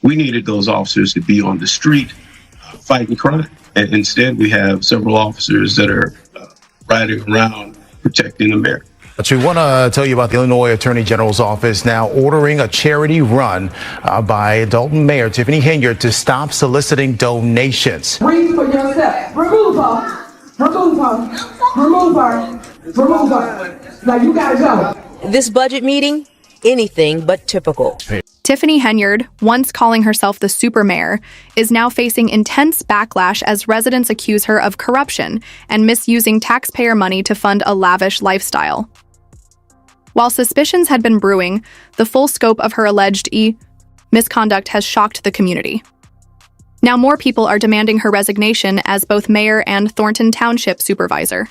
We needed those officers to be on the street fighting crime. And instead, we have several officers that are riding around protecting America. But we want to tell you about the Illinois Attorney General's office now ordering a charity run by Dalton Mayor Tiffany Henyard to stop soliciting donations. Breathe for yourself. Remove her. Remove her. Remove her. Remove her. Now you gotta go. This budget meeting, anything but typical. Tiffany Henyard, once calling herself the super mayor, is now facing intense backlash as residents accuse her of corruption and misusing taxpayer money to fund a lavish lifestyle. While suspicions had been brewing, the full scope of her alleged misconduct has shocked the community. Now more people are demanding her resignation as both mayor and Thornton Township supervisor.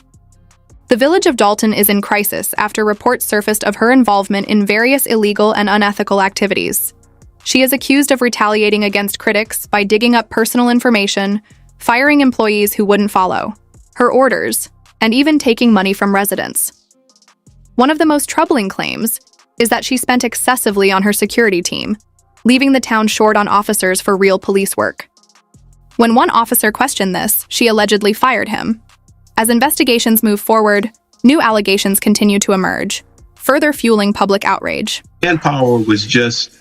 The village of Dalton is in crisis after reports surfaced of her involvement in various illegal and unethical activities. She is accused of retaliating against critics by digging up personal information, firing employees who wouldn't follow her orders, and even taking money from residents. One of the most troubling claims is that she spent excessively on her security team, leaving the town short on officers for real police work. When one officer questioned this, she allegedly fired him. As investigations move forward, new allegations continue to emerge, further fueling public outrage. Manpower was just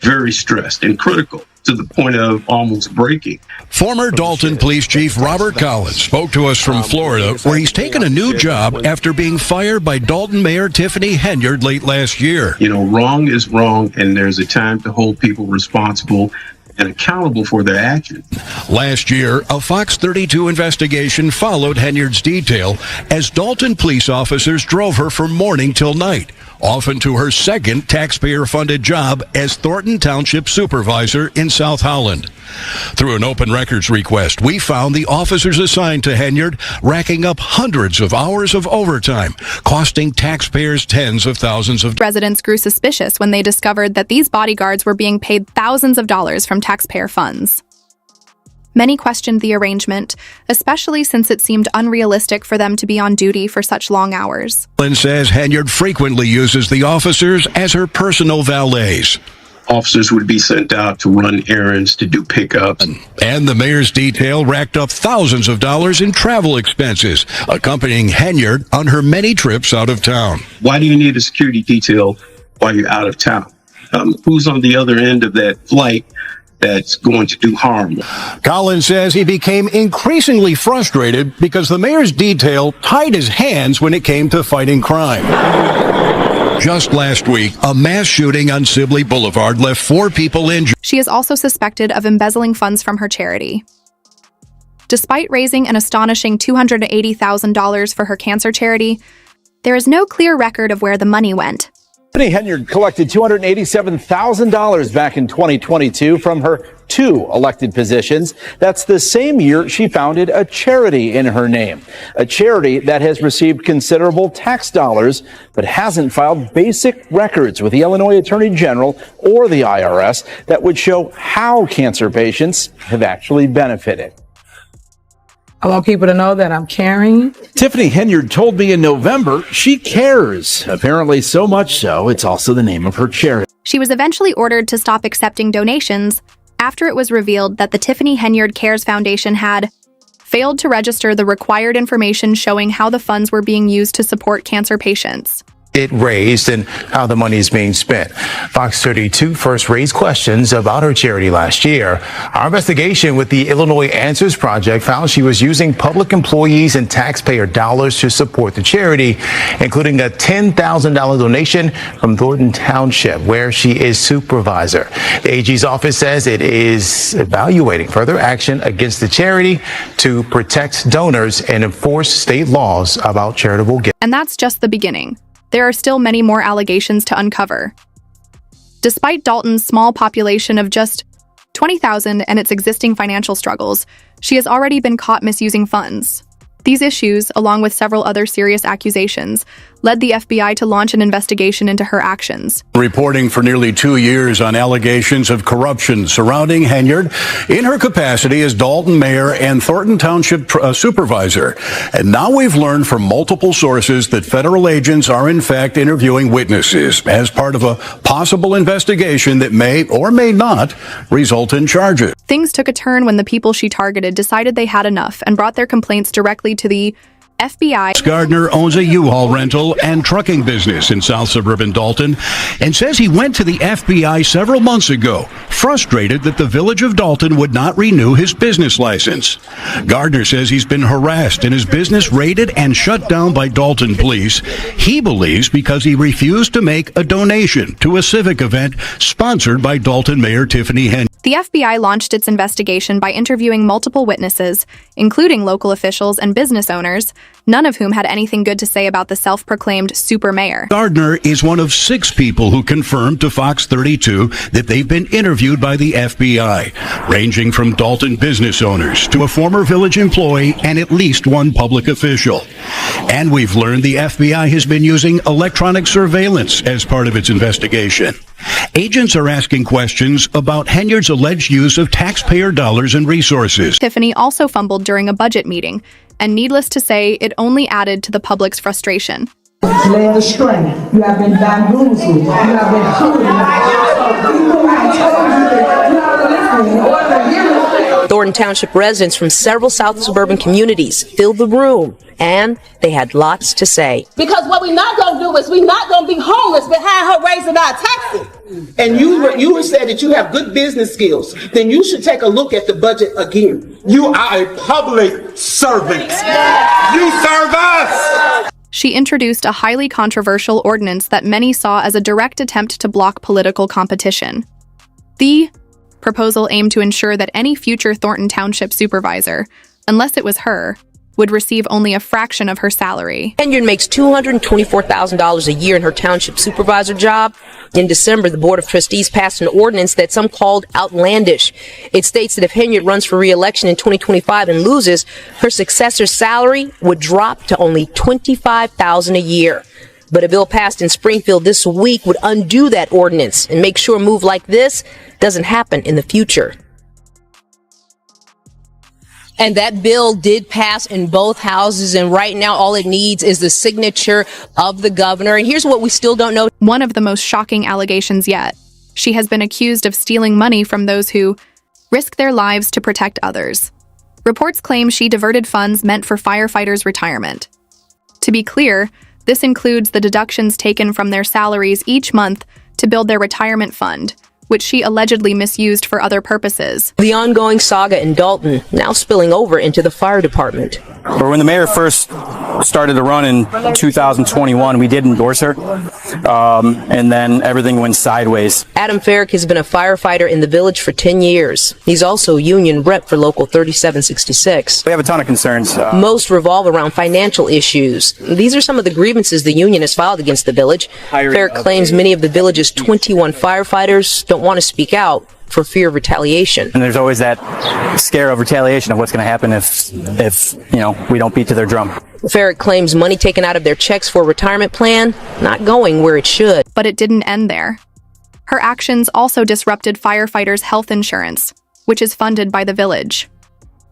very stressed and critical to the point of almost breaking. Former Dalton Police Chief Robert Collins spoke to us from Florida, where he's taken a new job after being fired by Dalton Mayor Tiffany Henyard late last year. You know, wrong is wrong, and there's a time to hold people responsible and accountable for their actions. Last year, a Fox 32 investigation followed Henyard's detail as Dalton police officers drove her from morning till night, often to her second taxpayer-funded job as Thornton Township Supervisor in South Holland. Through an open records request, we found the officers assigned to Henyard racking up hundreds of hours of overtime, costing taxpayers tens of thousands of dollars. Residents grew suspicious when they discovered that these bodyguards were being paid thousands of dollars from taxpayer funds. Many questioned the arrangement, especially since it seemed unrealistic for them to be on duty for such long hours. Lynn says Henyard frequently uses the officers as her personal valets. Officers would be sent out to run errands, to do pickups. And the mayor's detail racked up thousands of dollars in travel expenses, accompanying Henyard on her many trips out of town. Why do you need a security detail while you're out of town? Who's on the other end of that flight that's going to do harm? Collins says he became increasingly frustrated because the mayor's detail tied his hands when it came to fighting crime. Just last week, a mass shooting on Sibley Boulevard left 4 people injured. She is also suspected of embezzling funds from her charity. Despite raising an astonishing $280,000 for her cancer charity, there is no clear record of where the money went. Tiffany Henyard collected $287,000 back in 2022 from her 2 elected positions. That's the same year she founded a charity in her name, a charity that has received considerable tax dollars but hasn't filed basic records with the Illinois Attorney General or the IRS that would show how cancer patients have actually benefited. I want people to know that I'm caring. Tiffany Henyard told me in November she cares. Apparently so much so, it's also the name of her charity. She was eventually ordered to stop accepting donations after it was revealed that the Tiffany Henyard Cares Foundation had failed to register the required information showing how the funds were being used to support cancer patients. It raised and how the money is being spent. Fox 32 first raised questions about her charity last year. Our investigation with the Illinois Answers Project found she was using public employees and taxpayer dollars to support the charity, including a $10,000 donation from Thornton Township, where she is supervisor. The AG's office says it is evaluating further action against the charity to protect donors and enforce state laws about charitable giving. And that's just the beginning. There are still many more allegations to uncover. Despite Dalton's small population of just 20,000 and its existing financial struggles, she has already been caught misusing funds. These issues, along with several other serious accusations, led the FBI to launch an investigation into her actions. Reporting for nearly 2 years on allegations of corruption surrounding Henyard in her capacity as Dalton mayor and Thornton Township supervisor. And now we've learned from multiple sources that federal agents are in fact interviewing witnesses as part of a possible investigation that may or may not result in charges. Things took a turn when the people she targeted decided they had enough and brought their complaints directly to the FBI. Gardner owns a U-Haul rental and trucking business in South Suburban Dalton and says he went to the FBI several months ago, frustrated that the village of Dalton would not renew his business license. Gardner says he's been harassed and his business raided and shut down by Dalton police. He believes because he refused to make a donation to a civic event sponsored by Dalton Mayor Tiffany Henyard. The FBI launched its investigation by interviewing multiple witnesses, including local officials and business owners, none of whom had anything good to say about the self-proclaimed super mayor. Gardner is one of 6 people who confirmed to Fox 32 that they've been interviewed by the FBI, ranging from Dalton business owners to a former village employee and at least one public official. And we've learned the FBI has been using electronic surveillance as part of its investigation. Agents are asking questions about Henyard's alleged use of taxpayer dollars and resources. Tiffany also fumbled during a budget meeting, and needless to say, it only added to the public's frustration. Led astray. You have been bamboozled. You have been Thornton Township residents from several South suburban communities filled the room, and they had lots to say. Because what we're not going to do is we're not going to be homeless behind her raising our taxes. And you were said that you have good business skills, then you should take a look at the budget again. You are a public servant. You serve us. She introduced a highly controversial ordinance that many saw as a direct attempt to block political competition. The proposal aimed to ensure that any future Thornton Township supervisor, unless it was her, would receive only a fraction of her salary. Henyard makes $224,000 a year in her township supervisor job. In December, the Board of Trustees passed an ordinance that some called outlandish. It states that if Henyard runs for re-election in 2025 and loses, her successor's salary would drop to only $25,000 a year. But a bill passed in Springfield this week would undo that ordinance and make sure a move like this doesn't happen in the future. And that bill did pass in both houses, and right now all it needs is the signature of the governor. And here's what we still don't know. One of the most shocking allegations yet. She has been accused of stealing money from those who risk their lives to protect others. Reports claim she diverted funds meant for firefighters' retirement. To be clear, this includes the deductions taken from their salaries each month to build their retirement fund, which she allegedly misused for other purposes. The ongoing saga in Dalton now spilling over into the fire department. But when the mayor first started to run in 2021, we did endorse her, and then everything went sideways. Adam Farrick has been a firefighter in the village for 10 years. He's also a union rep for Local 3766. We have a ton of concerns. Most revolve around financial issues. These are some of the grievances the union has filed against the village. Farrick claims many of the village's 21 firefighters don't want to speak out for fear of retaliation. And there's always that scare of retaliation of what's going to happen if we don't beat to their drum. Farrick claims money taken out of their checks for a retirement plan not going where it should. But it didn't end there. Her actions also disrupted firefighters' health insurance, which is funded by the village.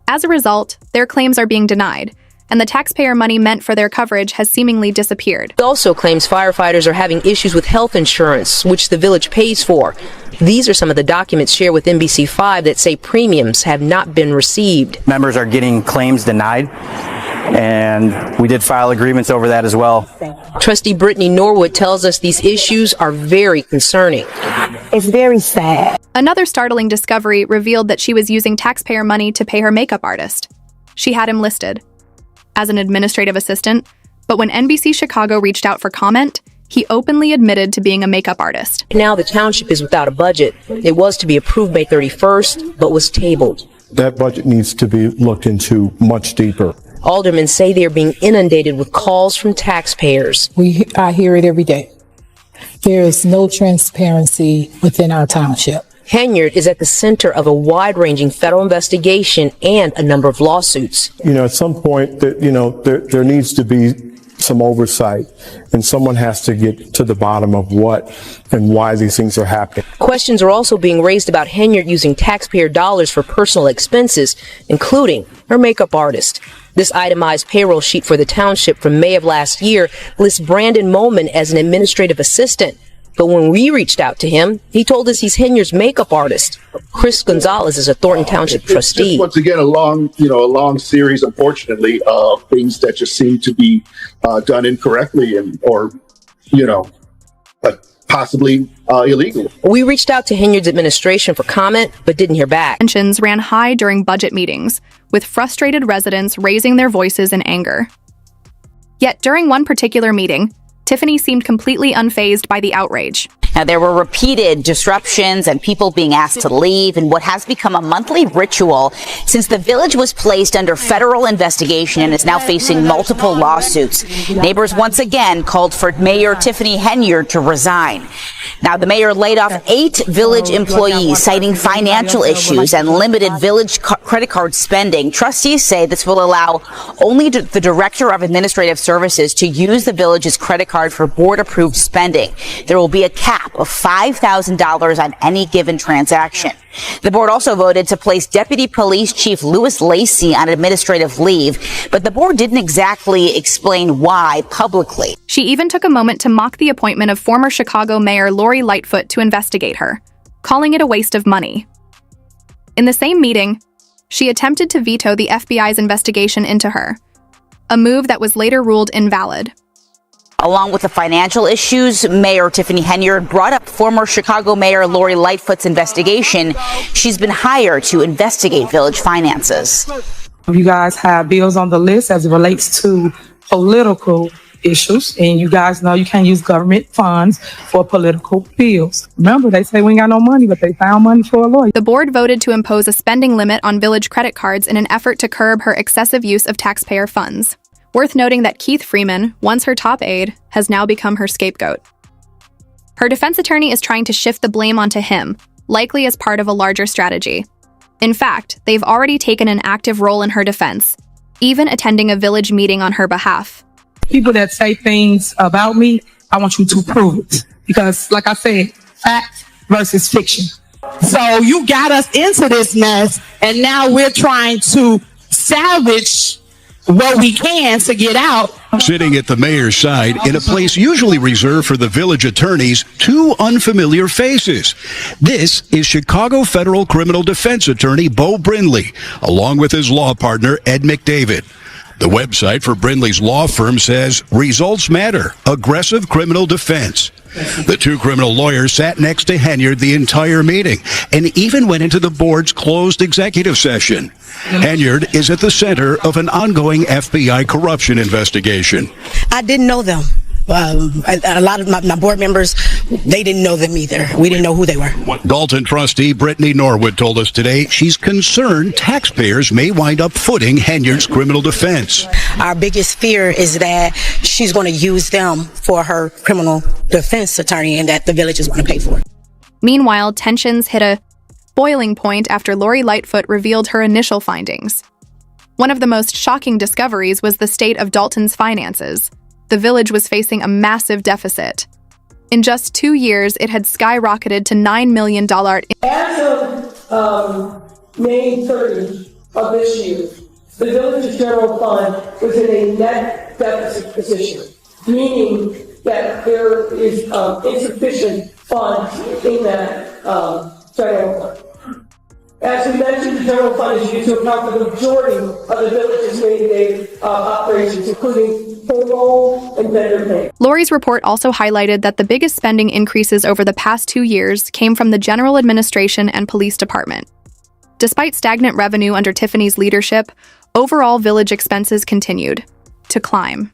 As a result, their claims are being denied, and the taxpayer money meant for their coverage has seemingly disappeared. He also claims firefighters are having issues with health insurance, which the village pays for. These are some of the documents shared with NBC5 that say premiums have not been received. Members are getting claims denied, and we did file agreements over that as well. Trustee Brittany Norwood tells us these issues are very concerning. It's very sad. Another startling discovery revealed that she was using taxpayer money to pay her makeup artist. She had him listed as an administrative assistant, but when NBC Chicago reached out for comment, he openly admitted to being a makeup artist. Now the township is without a budget. It was to be approved May 31st, but was tabled. That budget needs to be looked into much deeper. Aldermen say they are being inundated with calls from taxpayers. I hear it every day. There is no transparency within our township. Henyard is at the center of a wide-ranging federal investigation and a number of lawsuits. At some point, there needs to be some oversight, and someone has to get to the bottom of what and why these things are happening. Questions are also being raised about Henyard using taxpayer dollars for personal expenses, including her makeup artist. This itemized payroll sheet for the township from May of last year lists Brandon Moman as an administrative assistant. But when we reached out to him, he told us he's Henyard's makeup artist. Chris Gonzalez is a Thornton Township trustee. Once again, a long series, unfortunately, of things that just seem to be done incorrectly or possibly illegal. We reached out to Henyard's administration for comment, but didn't hear back. Tensions ran high during budget meetings, with frustrated residents raising their voices in anger. Yet during one particular meeting, Tiffany seemed completely unfazed by the outrage. Now, there were repeated disruptions and people being asked to leave in what has become a monthly ritual since the village was placed under federal investigation and is now facing multiple lawsuits. Neighbors once again called for Mayor Tiffany Henyard to resign. Now, the mayor laid off 8 village employees, citing financial issues and limited village credit card spending. Trustees say this will allow only the director of administrative services to use the village's credit card for board-approved spending. There will be a cap of $5,000 on any given transaction. The board also voted to place Deputy Police Chief Louis Lacey on administrative leave, but the board didn't exactly explain why publicly. She even took a moment to mock the appointment of former Chicago Mayor Lori Lightfoot to investigate her, calling it a waste of money. In the same meeting, she attempted to veto the FBI's investigation into her, a move that was later ruled invalid. Along with the financial issues, Mayor Tiffany Henyard brought up former Chicago Mayor Lori Lightfoot's investigation. She's been hired to investigate village finances. You guys have bills on the list as it relates to political issues, and you guys know you can't use government funds for political bills. Remember, they say we ain't got no money, but they found money for a lawyer. The board voted to impose a spending limit on village credit cards in an effort to curb her excessive use of taxpayer funds. Worth noting that Keith Freeman, once her top aide, has now become her scapegoat. Her defense attorney is trying to shift the blame onto him, likely as part of a larger strategy. In fact, they've already taken an active role in her defense, even attending a village meeting on her behalf. People that say things about me, I want you to prove it. Because, like I said, fact versus fiction. So you got us into this mess, and now we're trying to salvage what we can to get out. Sitting at the mayor's side in a place usually reserved for the village attorneys, 2 unfamiliar faces. This is Chicago Federal Criminal Defense Attorney Bo Brindley, along with his law partner Ed McDavid. The website for Brindley's law firm says results matter, aggressive criminal defense. The 2 criminal lawyers sat next to Henyard the entire meeting and even went into the board's closed executive session. Henyard is at the center of an ongoing FBI corruption investigation. I didn't know them. A lot of my board members, they didn't know them either. We didn't know who they were. Dalton trustee Brittany Norwood told us today she's concerned taxpayers may wind up footing Henyard's criminal defense. Our biggest fear is that she's going to use them for her criminal defense attorney and that the village is going to pay for it. Meanwhile, tensions hit a boiling point after Lori Lightfoot revealed her initial findings. One of the most shocking discoveries was the state of Dalton's finances. The village was facing a massive deficit. In just 2 years, it had skyrocketed to $9 million. As of May 30 of this year, the village's general fund was in a net deficit position, meaning that there is insufficient funds in that general fund. As we mentioned, the general fund is used to account for the majority of the village's day-to-day operations, including payroll and vendor pay. Lori's report also highlighted that the biggest spending increases over the past 2 years came from the general administration and police department. Despite stagnant revenue under Tiffany's leadership, overall village expenses continued to climb.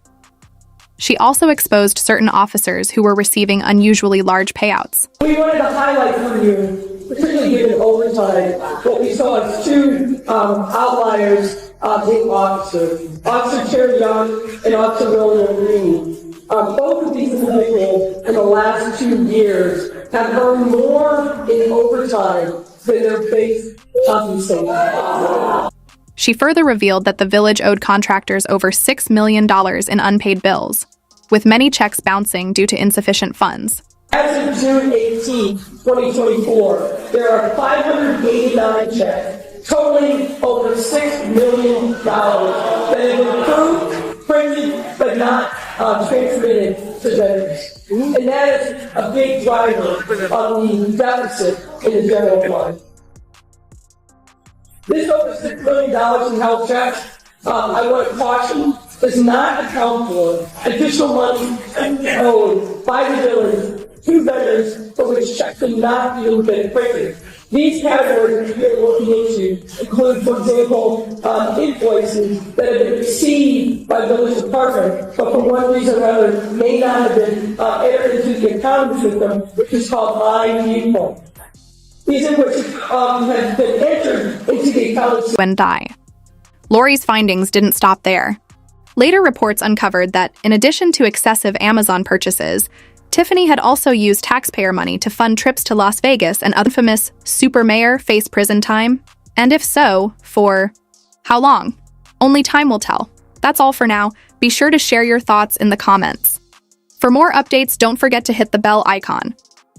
She also exposed certain officers who were receiving unusually large payouts. We wanted to highlight for you, particularly given overtime, what we saw as 2 outliers being officers, Officer Terry Young and Officer William Green. Both of these individuals in the last 2 years have earned more in overtime than their base compensation. She further revealed that the village owed contractors over $6 million in unpaid bills, with many checks bouncing due to insufficient funds. As of June 18, 2024, there are 589 checks totaling over $6 million that have been approved, printed, but not transmitted to debtors. And that is a big driver of the deficit in the general fund. This over $6 million in health checks, I want to caution, does not account for additional money owed by the village to vendors for which checks have not been printed. These categories that we're looking into include, for example, invoices that have been received by the village department, but for one reason or another may not have been entered into the accounting system, which is called My Viewpoint. These invoices have been entered into the accounting system. When die. Lori's findings didn't stop there. Later reports uncovered that, in addition to excessive Amazon purchases, Tiffany had also used taxpayer money to fund trips to Las Vegas, and other infamous super mayor faced prison time. And if so, for how long? Only time will tell. That's all for now. Be sure to share your thoughts in the comments. For more updates, don't forget to hit the bell icon.